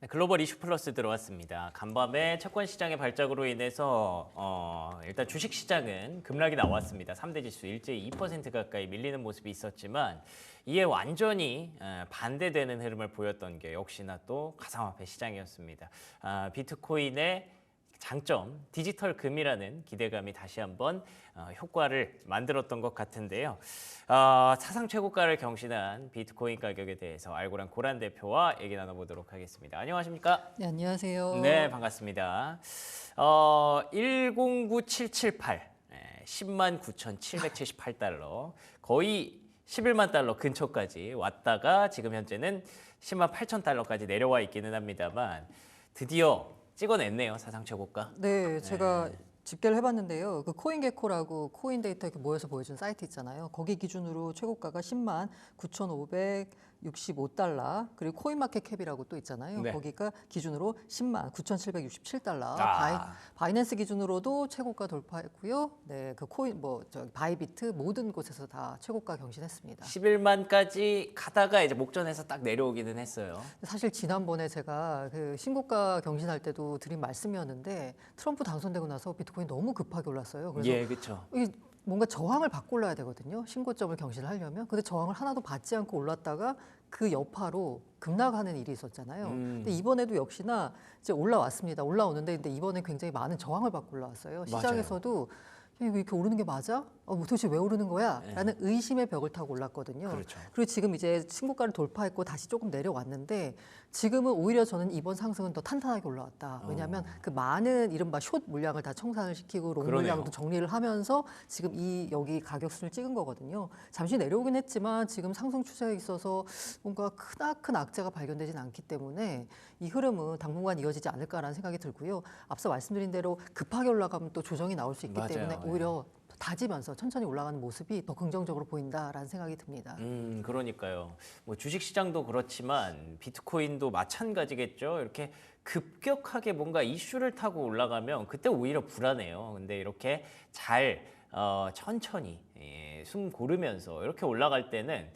글로벌 이슈 플러스 들어왔습니다. 간밤에 채권 시장의 발작으로 인해서 일단 주식 시장은 급락이 나왔습니다. 3대 지수 일제히 2% 가까이 밀리는 모습이 있었지만 이에 완전히 반대되는 흐름을 보였던 게 역시나 또 가상화폐 시장이었습니다. 비트코인의 장점, 디지털 금이라는 기대감이 다시 한번 효과를 만들었던 것 같은데요. 사상 최고가를 경신한 비트코인 가격에 대해서 알고란 고란 대표와 얘기 나눠보도록 하겠습니다. 안녕하십니까? 네, 안녕하세요. 네, 반갑습니다. 109778, 109,778달러, 거의 11만 달러 근처까지 왔다가 지금 현재는 10만 8천 달러까지 내려와 있기는 합니다만 드디어 찍어냈네요, 사상 최고가. 네, 제가 집계를 해봤는데요. 그 코인게코라고 코인 데이터 이렇게 모여서 보여준 사이트 있잖아요. 거기 기준으로 최고가가 10만 9,565달러, 그리고 코인마켓캡이라고 또 있잖아요. 네. 거기가 기준으로 10만 9,767달러. 바이낸스 기준으로도 최고가 돌파했고요. 네, 그 코인 바이비트 모든 곳에서 다 최고가 경신했습니다. 11만까지 가다가 이제 목전에서 딱 내려오기는 했어요. 사실 지난번에 제가 그 신고가 경신할 때도 드린 말씀이었는데 트럼프 당선되고 나서 비트코인 너무 급하게 올랐어요. 그래서 예, 그렇죠. 뭔가 저항을 받고 올라야 되거든요. 신고점을 경신을 하려면. 근데 저항을 하나도 받지 않고 올랐다가 그 여파로 급락하는 일이 있었잖아요. 근데 이번에도 역시나 이제 올라왔습니다. 올라오는데 근데 이번에 굉장히 많은 저항을 받고 올라왔어요. 시장에서도 이거 이렇게 오르는 게 맞아? 도대체 왜 오르는 거야? 라는 의심의 벽을 타고 올랐거든요. 그렇죠. 그리고 지금 이제 신고가를 돌파했고 다시 조금 내려왔는데 지금은 오히려 저는 이번 상승은 더 탄탄하게 올라왔다. 왜냐하면 그 많은 이른바 숏 물량을 다 청산을 시키고 롱 그러네요. 물량도 정리를 하면서 지금 여기 가격순을 찍은 거거든요. 잠시 내려오긴 했지만 지금 상승 추세에 있어서 뭔가 크나큰 악재가 발견되진 않기 때문에 이 흐름은 당분간 이어지지 않을까라는 생각이 들고요. 앞서 말씀드린 대로 급하게 올라가면 또 조정이 나올 수 있기 맞아요. 때문에 오히려 다지면서 천천히 올라가는 모습이 더 긍정적으로 보인다라는 생각이 듭니다. 그러니까요. 뭐 주식 시장도 그렇지만 비트코인도 마찬가지겠죠. 이렇게 급격하게 뭔가 이슈를 타고 올라가면 그때 오히려 불안해요. 근데 이렇게 잘 천천히 숨 고르면서 이렇게 올라갈 때는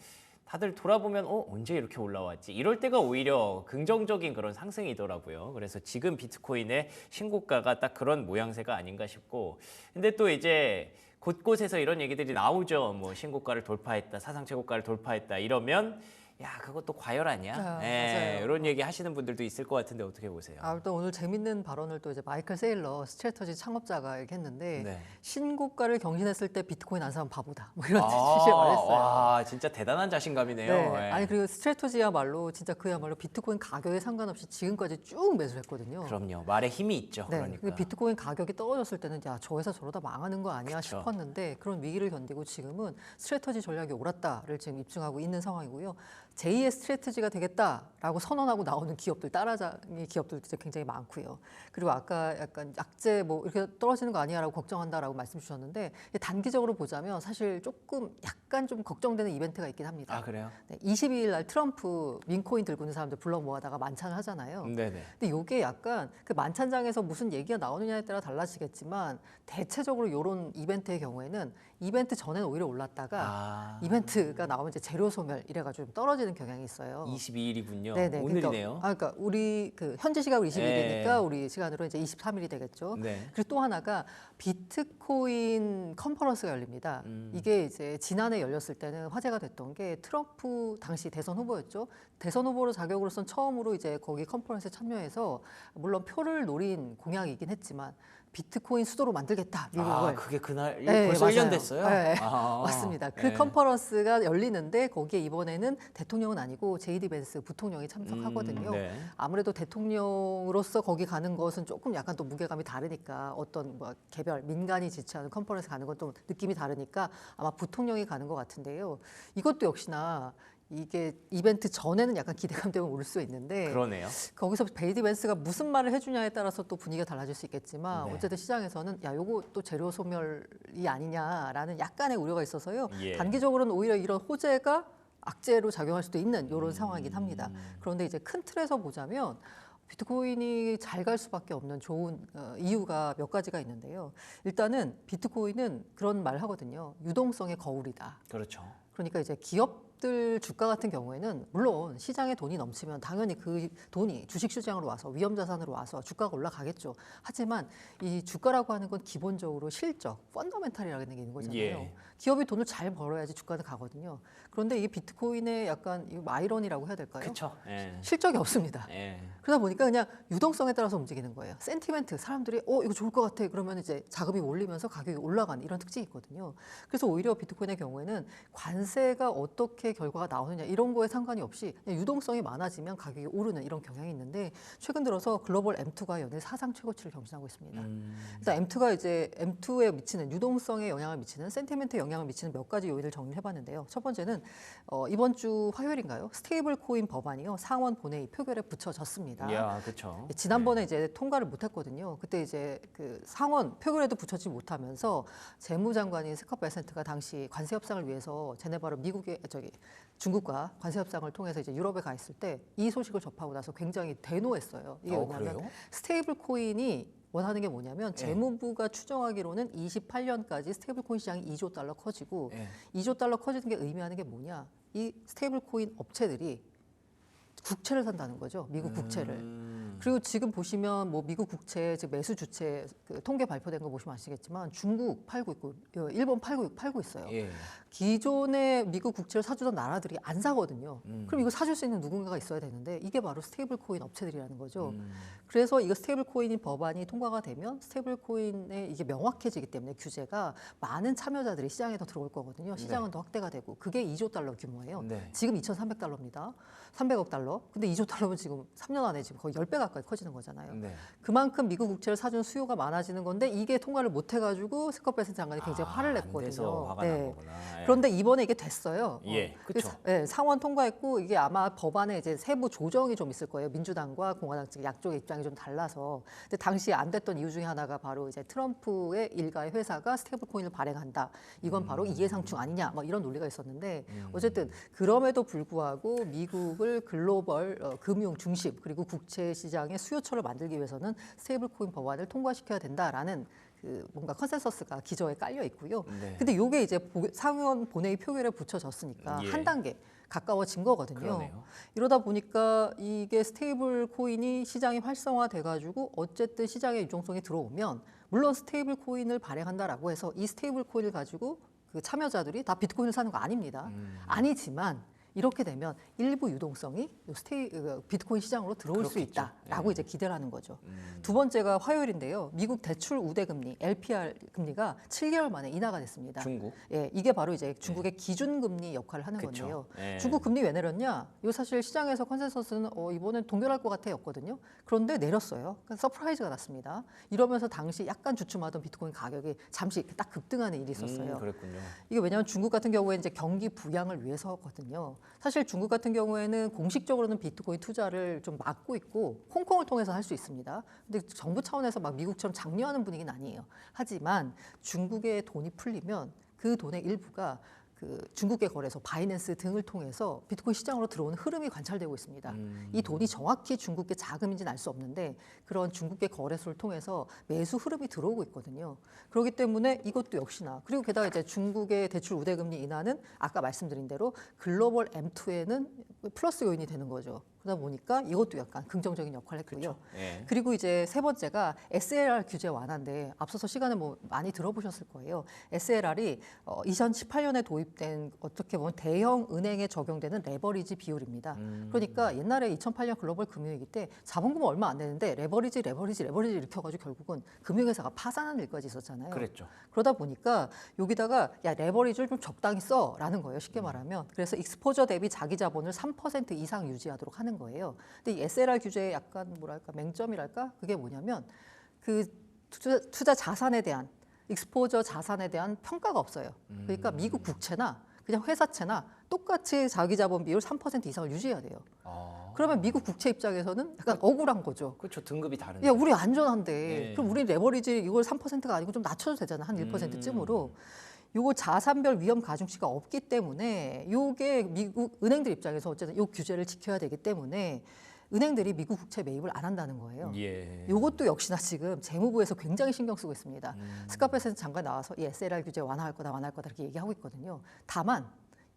다들 돌아보면 언제 이렇게 올라왔지? 이럴 때가 오히려 긍정적인 그런 상승이더라고요. 그래서 지금 비트코인의 신고가가 딱 그런 모양새가 아닌가 싶고, 근데 또 이제 곳곳에서 이런 얘기들이 나오죠. 뭐 신고가를 돌파했다, 사상 최고가를 돌파했다 이러면 야, 그것도 과열 아니야? 맞아요. 이런 얘기 하시는 분들도 있을 것 같은데 어떻게 보세요? 일단 오늘 재밌는 발언을 또 이제 마이클 세일러 스트래터지 창업자가 이렇게 했는데 네. 신고가를 경신했을 때 비트코인 안 사면 바보다. 뭐 이런 취지의 말을 했어요. 와, 진짜 대단한 자신감이네요. 네. 예. 아니 그리고 스트래터지야말로 진짜 그야말로 비트코인 가격에 상관없이 지금까지 쭉 매수를 했거든요. 그럼요. 말에 힘이 있죠. 네, 그러니까. 근데 비트코인 가격이 떨어졌을 때는 야, 저 회사 저러다 망하는 거 아니야 그쵸. 싶었는데 그런 위기를 견디고 지금은 스트래터지 전략이 옳았다를 지금 입증하고 있는 상황이고요. 제2의 스트래터지가 되겠다라고 선언하고 나오는 기업들, 따라잡이 기업들도 진짜 굉장히 많고요. 그리고 아까 약간 약재 뭐 이렇게 떨어지는 거 아니야라고 걱정한다라고 말씀 주셨는데 단기적으로 보자면 사실 조금 약간 좀 걱정되는 이벤트가 있긴 합니다. 아, 그래요? 네, 22일 날 트럼프 민코인 들고 있는 사람들 불러 모아다가 만찬을 하잖아요. 네네. 근데 이게 약간 그 만찬장에서 무슨 얘기가 나오느냐에 따라 달라지겠지만 대체적으로 이런 이벤트의 경우에는 이벤트 전에는 오히려 올랐다가 이벤트가 나오면 이제 재료 소멸 이래가지고 좀 떨어지는 경향이 있어요. 22일이군요. 네네. 오늘이네요. 그러니까 우리 그 현지 시각으로 22일이니까 네. 우리 시간으로 이제 23일이 되겠죠. 네. 그리고 또 하나가 비트코인 컨퍼런스가 열립니다. 이게 이제 지난해 열렸을 때는 화제가 됐던 게 트럼프 당시 대선 후보였죠. 대선 후보로 자격으로선 처음으로 이제 거기 컨퍼런스에 참여해서 물론 표를 노린 공약이긴 했지만 비트코인 수도로 만들겠다 미국을. 그게 그날 네, 벌써 맞아요. 1년 됐어요? 네, 맞습니다. 그 네. 컨퍼런스가 열리는데 거기에 이번에는 대통령은 아니고 제이디 벤스 부통령이 참석하거든요. 네. 아무래도 대통령으로서 거기 가는 것은 조금 약간 또 무게감이 다르니까 어떤 뭐 개별 민간이 지지하는 컨퍼런스 가는 건 좀 느낌이 다르니까 아마 부통령이 가는 것 같은데요. 이것도 역시나 이게 이벤트 전에는 약간 기대감 때문에 올 수 있는데 그러네요. 거기서 베이디 벤스가 무슨 말을 해주냐에 따라서 또 분위기가 달라질 수 있겠지만 네. 어쨌든 시장에서는 야 요거 또 재료 소멸이 아니냐라는 약간의 우려가 있어서요. 예. 단기적으로는 오히려 이런 호재가 악재로 작용할 수도 있는 이런 상황이긴 합니다. 그런데 이제 큰 틀에서 보자면 비트코인이 잘 갈 수밖에 없는 좋은 이유가 몇 가지가 있는데요. 일단은 비트코인은 그런 말 하거든요. 유동성의 거울이다. 그렇죠. 그러니까 이제 기업 기업들 주가 같은 경우에는 물론 시장에 돈이 넘치면 당연히 그 돈이 주식시장으로 와서 위험자산으로 와서 주가가 올라가겠죠. 하지만 이 주가라고 하는 건 기본적으로 실적, 펀더멘탈이라는 게 있는 거잖아요. 예. 기업이 돈을 잘 벌어야지 주가는 가거든요. 그런데 이게 비트코인의 약간 아이러니라고 해야 될까요? 그렇죠. 예. 실적이 없습니다. 예. 그러다 보니까 그냥 유동성에 따라서 움직이는 거예요. 센티멘트, 사람들이 이거 좋을 것 같아. 그러면 이제 자금이 몰리면서 가격이 올라가는 이런 특징이 있거든요. 그래서 오히려 비트코인의 경우에는 관세가 어떻게 결과가 나오느냐 이런 거에 상관이 없이 그냥 유동성이 많아지면 가격이 오르는 이런 경향이 있는데 최근 들어서 글로벌 M2가 연일 사상 최고치를 경신하고 있습니다. 일단 M2가 이제 M2에 미치는 유동성에 영향을 미치는 센티멘트에 영향을 미치는 몇 가지 요인을 정리해봤는데요. 첫 번째는 이번 주 화요일인가요? 스테이블 코인 법안이요 상원 본회의 표결에 붙여졌습니다. 야, 그렇죠. 지난번에 이제 통과를 못했거든요. 그때 이제 그 상원 표결에도 붙여지지 못하면서 재무장관인 스캇 베센트가 당시 관세 협상을 위해서 제네바로 중국과 관세 협상을 통해서 이제 유럽에 가 있을 때 이 소식을 접하고 나서 굉장히 대노했어요. 이게 왜냐하면 그래요? 스테이블 코인이 원하는 게 뭐냐면 재무부가 추정하기로는 28년까지 스테이블 코인 시장이 2조 달러 커지고 예. 2조 달러 커지는 게 의미하는 게 뭐냐? 이 스테이블 코인 업체들이 국채를 산다는 거죠. 미국 국채를. 그리고 지금 보시면 뭐 미국 국채 즉 매수 주체 그 통계 발표된 거 보시면 아시겠지만 중국 팔고 있고 일본 팔고 있어요. 예. 기존에 미국 국채를 사주던 나라들이 안 사거든요. 그럼 이거 사줄 수 있는 누군가가 있어야 되는데 이게 바로 스테이블 코인 업체들이라는 거죠. 그래서 이거 스테이블 코인 법안이 통과가 되면 스테이블 코인에 이게 명확해지기 때문에 규제가 많은 참여자들이 시장에 더 들어올 거거든요. 시장은 더 확대가 되고 그게 2조 달러 규모예요. 네. 지금 2,300달러입니다. 300억 달러. 근데 2조 달러면 지금 3년 안에 지금 거의 10배 가까이 커지는 거잖아요. 네. 그만큼 미국 국채를 사준 수요가 많아지는 건데 이게 통과를 못 해가지고 스캇 베센트 장관이 굉장히 화를 안 냈거든요. 돼서 화가 난 거구나. 예. 그런데 이번에 이게 됐어요. 예, 그쵸. 네, 상원 통과했고 이게 아마 법안에 이제 세부 조정이 좀 있을 거예요. 민주당과 공화당 측 양쪽의 입장이 좀 달라서. 근데 당시에 안 됐던 이유 중에 하나가 바로 이제 트럼프의 일가의 회사가 스테이블 코인을 발행한다. 이건 바로 이해상충 아니냐. 막 이런 논리가 있었는데 어쨌든 그럼에도 불구하고 미국을 글로벌 금융 중심 그리고 국채 시장의 수요처를 만들기 위해서는 스테이블 코인 법안을 통과시켜야 된다라는 그 뭔가 컨센서스가 기저에 깔려 있고요. 네. 근데 요게 이제 상원 본회의 표결에 붙여졌으니까 예. 한 단계 가까워진 거거든요. 그러네요. 이러다 보니까 이게 스테이블 코인이 시장이 활성화돼 가지고 어쨌든 시장에 유동성이 들어오면 물론 스테이블 코인을 발행한다라고 해서 이 스테이블 코인을 가지고 그 참여자들이 다 비트코인을 사는 거 아닙니다. 아니지만 이렇게 되면 일부 유동성이 비트코인 시장으로 들어올 수 그렇겠죠. 있다라고 이제 기대를 하는 거죠. 두 번째가 화요일인데요. 미국 대출 우대 금리 (LPR) 금리가 7개월 만에 인하가 됐습니다. 중국. 예, 이게 바로 이제 중국의 기준 금리 역할을 하는 그쵸. 건데요. 예. 중국 금리 왜 내렸냐? 이거 사실 시장에서 컨센서스는 이번엔 동결할 것 같아였거든요. 그런데 내렸어요. 그러니까 서프라이즈가 났습니다. 이러면서 당시 약간 주춤하던 비트코인 가격이 잠시 딱 급등하는 일이 있었어요. 그랬군요. 이게 왜냐하면 중국 같은 경우에 이제 경기 부양을 위해서거든요. 사실 중국 같은 경우에는 공식적으로는 비트코인 투자를 좀 막고 있고 홍콩을 통해서 할 수 있습니다. 근데 정부 차원에서 막 미국처럼 장려하는 분위기는 아니에요. 하지만 중국의 돈이 풀리면 그 돈의 일부가 그 중국계 거래소 바이낸스 등을 통해서 비트코인 시장으로 들어오는 흐름이 관찰되고 있습니다. 이 돈이 정확히 중국계 자금인지는 알 수 없는데 그런 중국계 거래소를 통해서 매수 흐름이 들어오고 있거든요. 그렇기 때문에 이것도 역시나 그리고 게다가 이제 중국의 대출 우대금리 인하는 아까 말씀드린 대로 글로벌 M2에는 플러스 요인이 되는 거죠. 그러다 보니까 이것도 약간 긍정적인 역할을 했고요. 예. 그리고 이제 세 번째가 SLR 규제 완화인데 앞서서 시간에 뭐 많이 들어보셨을 거예요. SLR이 2018년에 도입된 어떻게 보면 대형 은행에 적용되는 레버리지 비율입니다. 그러니까 옛날에 2008년 글로벌 금융위기 때 자본금 얼마 안 되는데 레버리지 일으켜가지고 결국은 금융회사가 파산하는 일까지 있었잖아요. 그랬죠. 그러다 보니까 여기다가 야 레버리지를 좀 적당히 써라는 거예요. 쉽게 말하면. 그래서 익스포저 대비 자기 자본을 3% 이상 유지하도록 하는 거예요. 근데 이 SLR 규제의 약간 뭐랄까 맹점이랄까 그게 뭐냐면 그 투자 자산에 대한 익스포저 자산에 대한 평가가 없어요. 그러니까 미국 국채나 그냥 회사채나 똑같이 자기 자본 비율 3% 이상을 유지해야 돼요. 그러면 미국 국채 입장에서는 약간 억울한 거죠. 그렇죠. 등급이 다른데. 야, 우리 안전한데. 네. 그럼 우리 레버리지 이걸 3%가 아니고 좀 낮춰도 되잖아. 한 1%쯤으로. 요거 자산별 위험 가중치가 없기 때문에 요게 미국 은행들 입장에서 어쨌든 요 규제를 지켜야 되기 때문에 은행들이 미국 국채 매입을 안 한다는 거예요. 예. 요것도 역시나 지금 재무부에서 굉장히 신경 쓰고 있습니다. 스캇 베센트 장관 나와서 이 SLR 규제 완화할 거다 이렇게 얘기하고 있거든요. 다만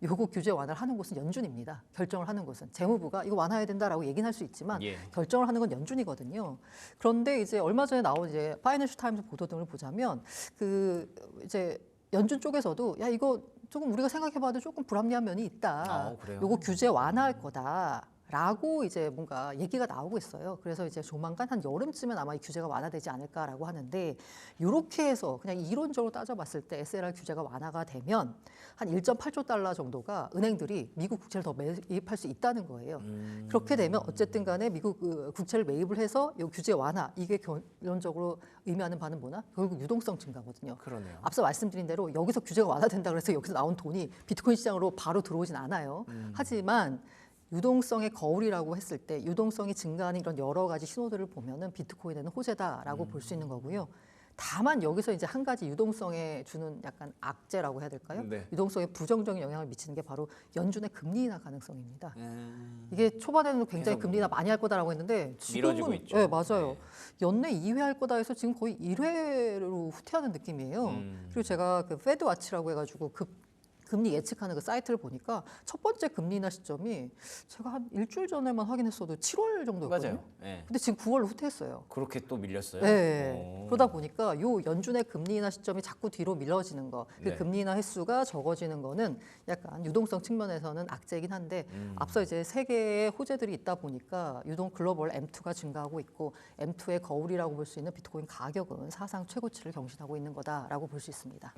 요거 규제 완화를 하는 곳은 연준입니다. 결정을 하는 곳은 재무부가 이거 완화해야 된다라고 얘기는 할 수 있지만 예. 결정을 하는 건 연준이거든요. 그런데 이제 얼마 전에 나온 이제 파이낸셜 타임즈 보도 등을 보자면 그 이제 연준 쪽에서도 야 이거 조금 우리가 생각해봐도 조금 불합리한 면이 있다. 그래요? 요거 규제 완화할 거다. 라고 이제 뭔가 얘기가 나오고 있어요. 그래서 이제 조만간 한 여름쯤엔 아마 이 규제가 완화되지 않을까라고 하는데 이렇게 해서 그냥 이론적으로 따져봤을 때 SLR 규제가 완화가 되면 한 1.8조 달러 정도가 은행들이 미국 국채를 더 매입할 수 있다는 거예요. 그렇게 되면 어쨌든 간에 미국 국채를 매입을 해서 이 규제 완화 이게 결론적으로 의미하는 바는 뭐나? 결국 유동성 증가거든요. 그러네요. 앞서 말씀드린 대로 여기서 규제가 완화된다 그래서 여기서 나온 돈이 비트코인 시장으로 바로 들어오진 않아요. 하지만 유동성의 거울이라고 했을 때 유동성이 증가하는 이런 여러 가지 신호들을 보면은 비트코인에는 호재다라고 볼 수 있는 거고요. 다만 여기서 이제 한 가지 유동성에 주는 약간 악재라고 해야 될까요? 네. 유동성에 부정적인 영향을 미치는 게 바로 연준의 금리 인하 가능성입니다. 이게 초반에는 굉장히 계속 금리 인하 많이 할 거다라고 했는데 지금은 미뤄지고 있죠. 네, 맞아요. 네. 연내 2회 할 거다 해서 지금 거의 1회로 후퇴하는 느낌이에요. 그리고 제가 그 페드 와치라고 해가지고 금리 예측하는 그 사이트를 보니까 첫 번째 금리 인하 시점이 제가 한 일주일 전에만 확인했어도 7월 정도였거든요. 맞아요. 예. 근데 지금 9월로 후퇴했어요. 그렇게 또 밀렸어요? 네. 그러다 보니까 요 연준의 금리 인하 시점이 자꾸 뒤로 밀려지는 거, 그 네. 금리 인하 횟수가 적어지는 거는 약간 유동성 측면에서는 악재이긴 한데 앞서 이제 세계의 호재들이 있다 보니까 유동 글로벌 M2가 증가하고 있고 M2의 거울이라고 볼 수 있는 비트코인 가격은 사상 최고치를 경신하고 있는 거다라고 볼 수 있습니다.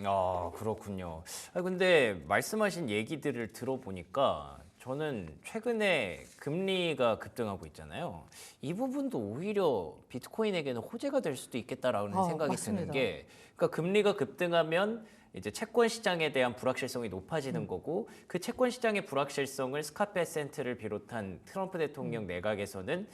그렇군요. 근데 말씀하신 얘기들을 들어보니까 저는 최근에 금리가 급등하고 있잖아요. 이 부분도 오히려 비트코인에게는 호재가 될 수도 있겠다라는 생각이 맞습니다. 드는 게, 그러니까 금리가 급등하면 이제 채권 시장에 대한 불확실성이 높아지는 거고, 그 채권 시장의 불확실성을 스캇 베센트를 비롯한 트럼프 대통령 내각에서는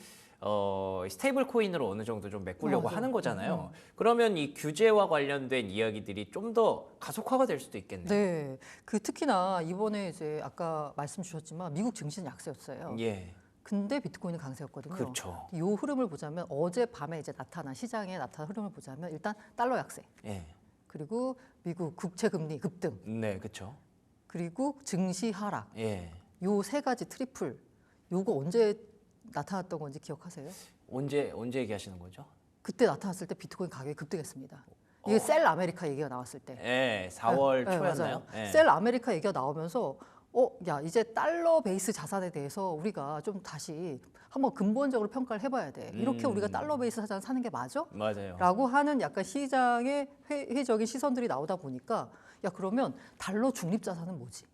스테이블 코인으로 어느 정도 좀 메꾸려고 맞아요. 하는 거잖아요. 그러면 이 규제와 관련된 이야기들이 좀 더 가속화가 될 수도 있겠네요. 네, 그 특히나 이번에 이제 아까 말씀 주셨지만 미국 증시는 약세였어요. 예, 근데 비트코인은 강세였거든요. 그렇죠. 이 흐름을 보자면 어제 밤에 이제 시장에 나타난 흐름을 보자면 일단 달러 약세, 예, 그리고 미국 국채 금리 급등, 네, 그렇죠. 그리고 증시 하락. 예, 요 세 가지 트리플. 요거 언제 나타났던 건지 기억하세요? 언제 얘기하시는 거죠? 그때 나타났을 때 비트코인 가격이 급등했습니다. 이게 셀 아메리카 얘기가 나왔을 때. 예, 4월 네, 초였나요? 맞아요. 예. 셀 아메리카 얘기가 나오면서 야 이제 달러 베이스 자산에 대해서 우리가 좀 다시 한번 근본적으로 평가를 해봐야 돼. 이렇게 우리가 달러 베이스 자산 사는 게 맞아? 맞아요. 라고 하는 약간 시장의 회의적인 시선들이 나오다 보니까 야 그러면 달러 중립 자산은 뭐지?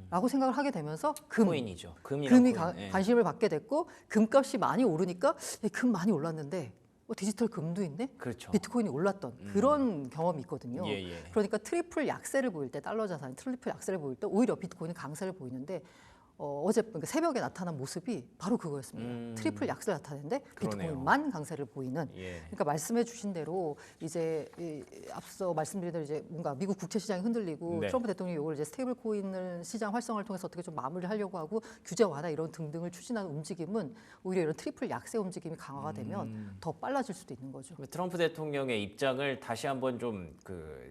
라고 생각을 하게 되면서 코인이죠. 금이 코인. 예. 관심을 받게 됐고 금값이 많이 오르니까 금 많이 올랐는데 디지털 금도 있네? 그렇죠. 비트코인이 올랐던 그런 경험이 있거든요. 예, 예. 그러니까 트리플 약세를 보일 때 달러 자산이 트리플 약세를 보일 때 오히려 비트코인은 강세를 보이는데 어제 그러니까 새벽에 나타난 모습이 바로 그거였습니다. 트리플 약세를 나타내는데 그러네요. 비트코인만 강세를 보이는. 예. 그러니까 말씀해 주신 대로 이제 앞서 말씀드린 대로 이제 뭔가 미국 국채 시장이 흔들리고 네. 트럼프 대통령이 이걸 이제 스테이블 코인을 시장 활성화를 통해서 어떻게 좀 마무리하려고 하고 규제 완화 이런 등등을 추진하는 움직임은 오히려 이런 트리플 약세 움직임이 강화가 되면 더 빨라질 수도 있는 거죠. 트럼프 대통령의 입장을 다시 한번 좀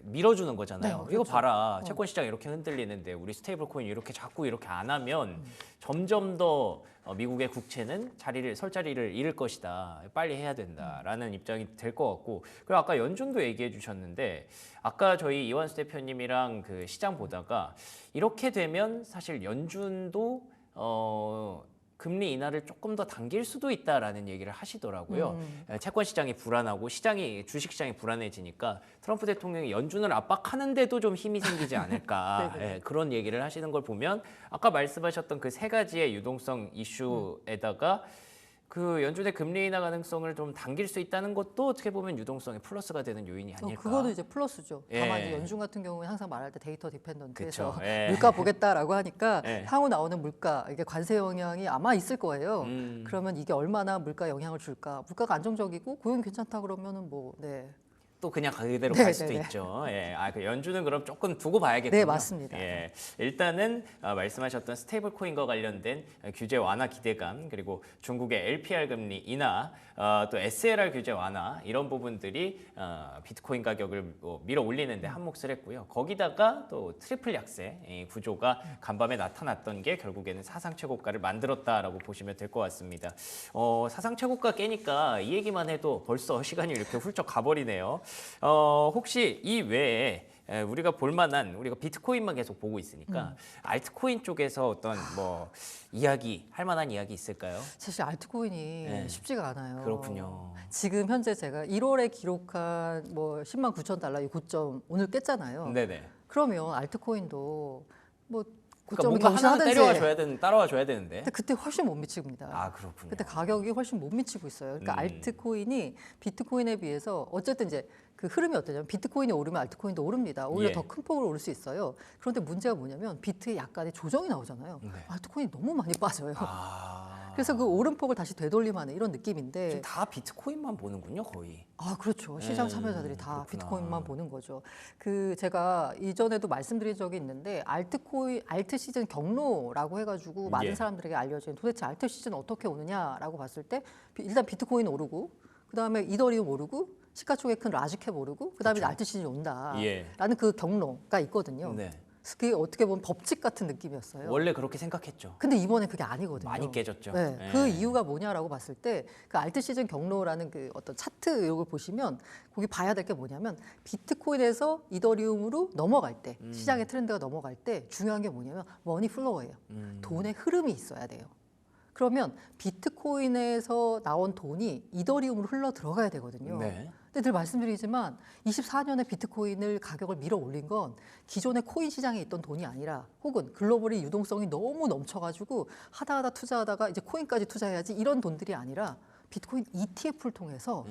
밀어주는 거잖아요. 네, 이거 그렇죠. 봐라, 채권 시장 이렇게 흔들리는데 우리 스테이블 코인 이렇게 자꾸 이렇게 안 하면 점점 더 미국의 국채는 설 자리를 잃을 것이다. 빨리 해야 된다라는 입장이 될 것 같고, 그리고 아까 연준도 얘기해 주셨는데, 아까 저희 이완수 대표님이랑 그 시장 보다가 이렇게 되면 사실 연준도 금리 인하를 조금 더 당길 수도 있다라는 얘기를 하시더라고요. 채권 시장이 불안하고 주식 시장이 불안해지니까 트럼프 대통령이 연준을 압박하는데도 좀 힘이 생기지 않을까. 예, 그런 얘기를 하시는 걸 보면 아까 말씀하셨던 그 세 가지의 유동성 이슈에다가 그 연준의 금리 인하 가능성을 좀 당길 수 있다는 것도 어떻게 보면 유동성의 플러스가 되는 요인이 아닐까. 그거는 이제 플러스죠. 다만 예. 이제 연준 같은 경우에 항상 말할 때 데이터 디펜던트에서 그쵸. 예. 물가 보겠다라고 하니까 예. 향후 나오는 물가 이게 관세 영향이 아마 있을 거예요. 그러면 이게 얼마나 물가 영향을 줄까? 물가가 안정적이고 고용 괜찮다 그러면은 뭐 네. 또 그냥 그대로 네, 갈 수도 네, 네. 있죠. 예, 그 연준은 그럼 조금 두고 봐야겠군요. 네, 맞습니다. 예, 일단은 말씀하셨던 스테이블 코인과 관련된 규제 완화 기대감, 그리고 중국의 LPR 금리 인하, 또 SLR 규제 완화 이런 부분들이 비트코인 가격을 밀어 올리는데 한 몫을 했고요. 거기다가 또 트리플 약세 이 구조가 간밤에 나타났던 게 결국에는 사상 최고가를 만들었다라고 보시면 될 것 같습니다. 사상 최고가 깨니까 이 얘기만 해도 벌써 시간이 이렇게 훌쩍 가버리네요. 혹시 이 외에 우리가 볼만한 우리가 비트코인만 계속 보고 있으니까 알트코인 쪽에서 어떤 뭐 이야기 할 만한 이야기 있을까요? 사실 알트코인이 네. 쉽지가 않아요. 그렇군요. 지금 현재 제가 1월에 기록한 뭐 10만 9천 달러 이 고점 오늘 깼잖아요. 네네. 그러면 알트코인도 뭐 그러니까 고점을 뭔가 하나 경신하든지 따라와 줘야 되는데. 근데 그때 훨씬 못 미칩니다. 아 그렇군요. 그때 가격이 훨씬 못 미치고 있어요. 그러니까 알트코인이 비트코인에 비해서 어쨌든 이제 그 흐름이 어떠냐면 비트코인이 오르면 알트코인도 오릅니다. 오히려 예. 더 큰 폭으로 오를 수 있어요. 그런데 문제가 뭐냐면 비트에 약간의 조정이 나오잖아요. 네. 알트코인이 너무 많이 빠져요. 아. 그래서 그 오름폭을 다시 되돌림하는 이런 느낌인데 지금 다 비트코인만 보는군요, 거의. 아, 그렇죠. 시장 참여자들이 다 그렇구나. 비트코인만 보는 거죠. 그 제가 이전에도 말씀드린 적이 있는데 알트코인, 알트 시즌 경로라고 해가지고 많은 예. 사람들에게 알려진 도대체 알트 시즌 어떻게 오느냐라고 봤을 때 일단 비트코인 오르고 그 다음에 이더리움 오르고 시가총액 큰 라지캡 오르고 그 다음에 알트 시즌이 온다라는 예. 그 경로가 있거든요. 네. 그게 어떻게 보면 법칙 같은 느낌이었어요. 원래 그렇게 생각했죠. 근데 이번에 그게 아니거든요. 많이 깨졌죠. 네, 예. 그 이유가 뭐냐라고 봤을 때 그 알트 시즌 경로라는 그 어떤 차트 이런 걸 보시면 거기 봐야 될 게 뭐냐면 비트코인에서 이더리움으로 넘어갈 때 시장의 트렌드가 넘어갈 때 중요한 게 뭐냐면 머니 플로어예요. 돈의 흐름이 있어야 돼요. 그러면 비트코인에서 나온 돈이 이더리움으로 흘러 들어가야 되거든요. 네. 근데 늘 말씀드리지만 24년에 비트코인을 가격을 밀어 올린 건 기존의 코인 시장에 있던 돈이 아니라 혹은 글로벌의 유동성이 너무 넘쳐가지고 하다 투자하다가 이제 코인까지 투자해야지 이런 돈들이 아니라 비트코인 ETF를 통해서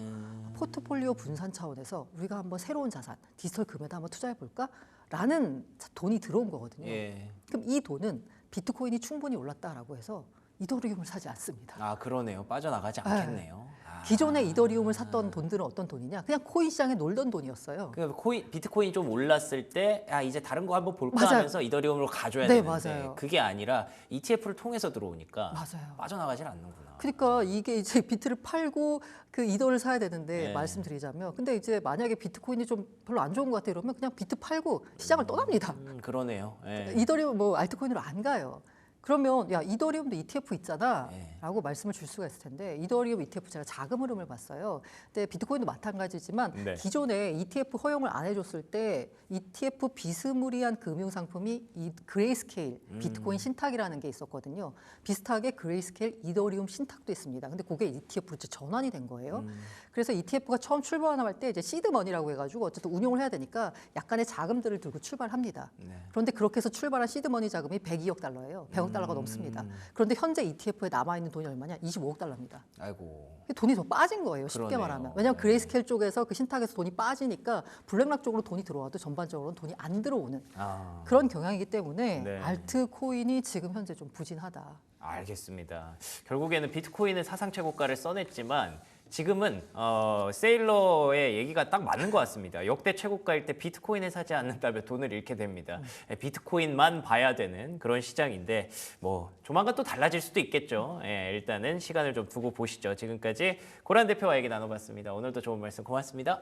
포트폴리오 분산 차원에서 우리가 한번 새로운 자산, 디지털 금에다 한번 투자해 볼까? 라는 돈이 들어온 거거든요. 예. 그럼 이 돈은 비트코인이 충분히 올랐다라고 해서 이더리움을 사지 않습니다. 아 그러네요. 빠져나가지 않겠네요. 아. 기존에 이더리움을 샀던 돈들은 어떤 돈이냐? 그냥 코인 시장에 놀던 돈이었어요. 그 비트코인이 좀 올랐을 때 이제 다른 거 한번 볼까 맞아요. 하면서 이더리움으로 가줘야 네, 되는데 맞아요. 그게 아니라 ETF를 통해서 들어오니까 맞아요. 빠져나가질 않는구나. 그러니까 이게 이제 비트를 팔고 그 이더를 사야 되는데 네. 말씀드리자면 근데 이제 만약에 비트코인이 좀 별로 안 좋은 것 같아 이러면 그냥 비트 팔고 시장을 떠납니다. 그러네요. 예. 이더리움 뭐 알트코인으로 안 가요. 그러면 야 이더리움도 ETF 있잖아 네. 라고 말씀을 줄 수가 있을 텐데 이더리움 ETF 제가 자금 흐름을 봤어요. 근데 비트코인도 마찬가지지만 네. 기존에 ETF 허용을 안 해줬을 때 ETF 비스무리한 금융상품이 이 그레이스케일 비트코인 신탁이라는 게 있었거든요. 비슷하게 그레이스케일 이더리움 신탁도 있습니다. 근데 그게 ETF로 전환이 된 거예요. 그래서 ETF가 처음 출발할 때 이제 시드머니라고 해가지고 어쨌든 운용을 해야 되니까 약간의 자금들을 들고 출발합니다. 네. 그런데 그렇게 해서 출발한 시드머니 자금이 102억 달러예요. 100억 달러가 넘습니다. 그런데 현재 ETF에 남아있는 돈이 얼마냐? 25억 달러입니다. 아이고. 돈이 더 빠진 거예요. 쉽게 그러네요. 말하면. 왜냐하면 그레이스케일 쪽에서 그 신탁에서 돈이 빠지니까 블랙락 쪽으로 돈이 들어와도 전반적으로는 돈이 안 들어오는 그런 경향이기 때문에 네. 알트코인이 지금 현재 좀 부진하다. 알겠습니다. 결국에는 비트코인은 사상 최고가를 써냈지만 지금은 세일러의 얘기가 딱 맞는 것 같습니다. 역대 최고가일 때 비트코인을 사지 않는다면 돈을 잃게 됩니다. 비트코인만 봐야 되는 그런 시장인데 뭐 조만간 또 달라질 수도 있겠죠. 일단은 시간을 좀 두고 보시죠. 지금까지 고란 대표와 얘기 나눠봤습니다. 오늘도 좋은 말씀 고맙습니다.